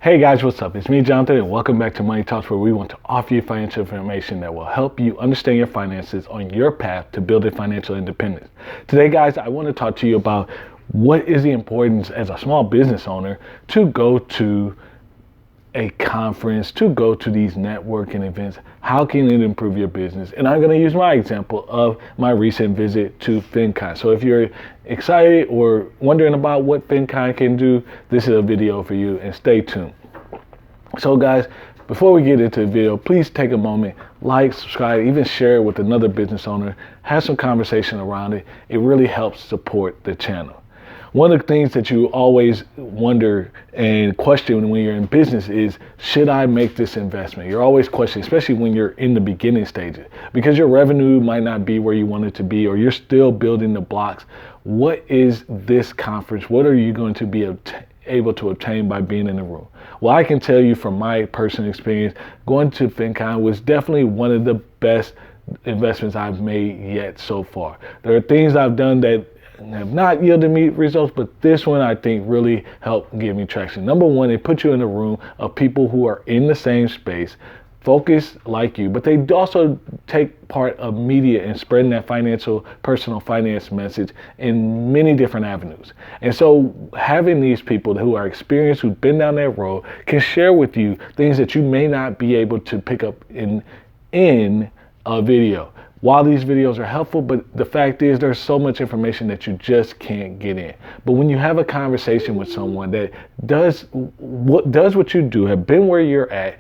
Hey guys, what's up? It's me, Jonathan, and welcome back to Money Talks, where we want to offer you financial information that will help you understand your finances on your path to building financial independence. Today, guys, I want to talk to you about what is the importance as a small business owner to go to a conference, to go to these networking events. How can it improve your business? And I'm going to use my example of my recent visit to FinCon. So if you're excited or wondering about what FinCon can do, this is a video for you, and stay tuned. So guys, before we get into the video, please take a moment, like, subscribe, even share it with another business owner, have some conversation around it. It really helps support the channel. One of the things that you always wonder and question when you're in business is, should I make this investment? You're always questioning, especially when you're in the beginning stages, because your revenue might not be where you want it to be, or you're still building the blocks. What is this conference? What are you going to be able to obtain by being in the room? Well, I can tell you from my personal experience, going to FinCon was definitely one of the best investments I've made yet so far. There are things I've done that have not yielded me results, but this one I think really helped give me traction. Number one, it puts you in a room of people who are in the same space, focused like you, but they also take part of media and spreading that personal finance message in many different avenues. And so having these people who are experienced, who've been down that road, can share with you things that you may not be able to pick up in a video. While these videos are helpful, but the fact is there's so much information that you just can't get in. But when you have a conversation with someone that does what you do, have been where you're at,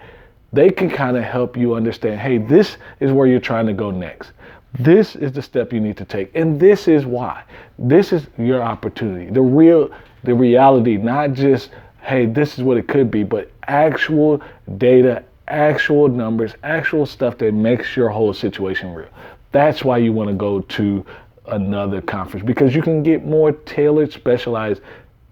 they can kind of help you understand, hey, this is where you're trying to go next. This is the step you need to take. And this is why. This is your opportunity. The reality, not just, hey, this is what it could be, but actual data, actual numbers, actual stuff that makes your whole situation real. That's why you want to go to another conference, because you can get more tailored, specialized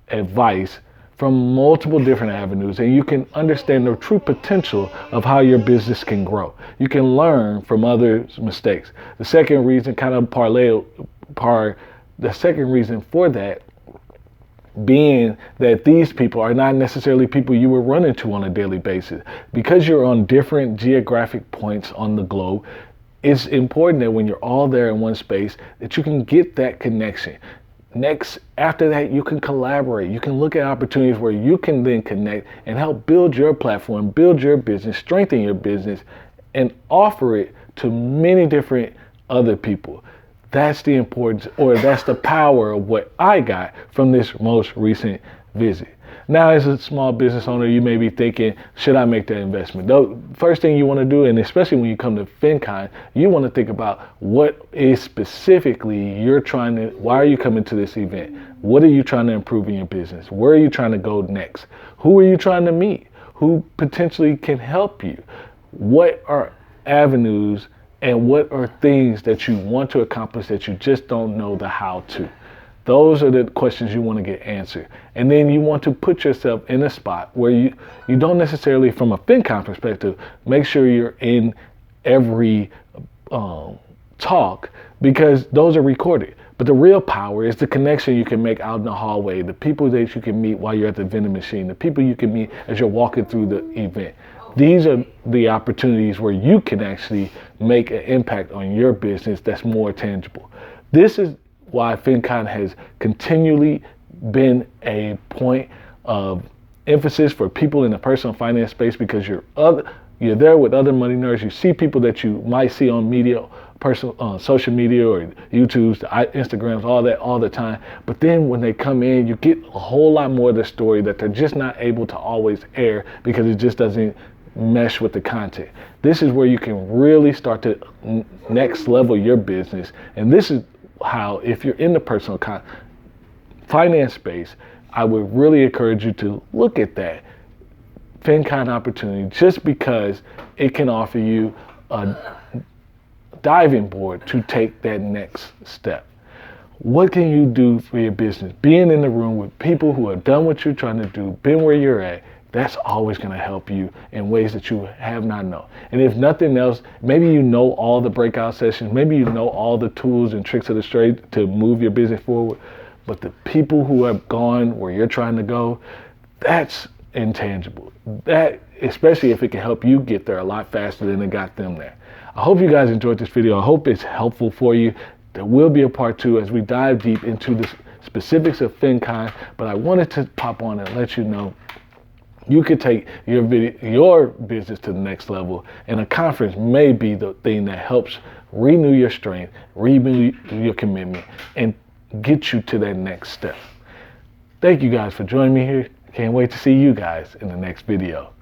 advice from multiple different avenues, and you can understand the true potential of how your business can grow. You can learn from others' mistakes. The second reason, the second reason for that being that these people are not necessarily people you will run into on a daily basis. Because you're on different geographic points on the globe, it's important that when you're all there in one space, that you can get that connection. Next, after that, you can collaborate. You can look at opportunities where you can then connect and help build your platform, build your business, strengthen your business, and offer it to many different other people. That's the importance, or that's the power of what I got from this most recent visit. Now, as a small business owner, you may be thinking, should I make that investment? The first thing you want to do, and especially when you come to FinCon, you want to think about what is specifically why are you coming to this event? What are you trying to improve in your business? Where are you trying to go next? Who are you trying to meet? Who potentially can help you? What are avenues and what are things that you want to accomplish that you just don't know the how to? Those are the questions you want to get answered. And then you want to put yourself in a spot where you don't necessarily, from a FinCon perspective, make sure you're in every talk, because those are recorded. But the real power is the connection you can make out in the hallway, the people that you can meet while you're at the vending machine, the people you can meet as you're walking through the event. These are the opportunities where you can actually make an impact on your business that's more tangible. This is why FinCon has continually been a point of emphasis for people in the personal finance space, because you're there with other money nerds. You see people that you might see on media, social media or YouTube's, Instagrams, all that all the time. But then when they come in, you get a whole lot more of the story that they're just not able to always air because it just doesn't mesh with the content. This is where you can really start to next level your business. And this is how, if you're in the personal finance space, I would really encourage you to look at that FinCon opportunity, just because it can offer you a diving board to take that next step. What can you do for your business? Being in the room with people who have done what you're trying to do, been where you're at, that's always going to help you in ways that you have not known. And if nothing else, maybe you know all the breakout sessions, maybe you know all the tools and tricks of the trade to move your business forward, but the people who have gone where you're trying to go, that's intangible. That, especially if it can help you get there a lot faster than it got them there. I hope you guys enjoyed this video. I hope it's helpful for you. There will be a part 2 as we dive deep into the specifics of FinCon, but I wanted to pop on and let you know you could take your business to the next level, and a conference may be the thing that helps renew your strength, renew your commitment, and get you to that next step. Thank you guys for joining me here. Can't wait to see you guys in the next video.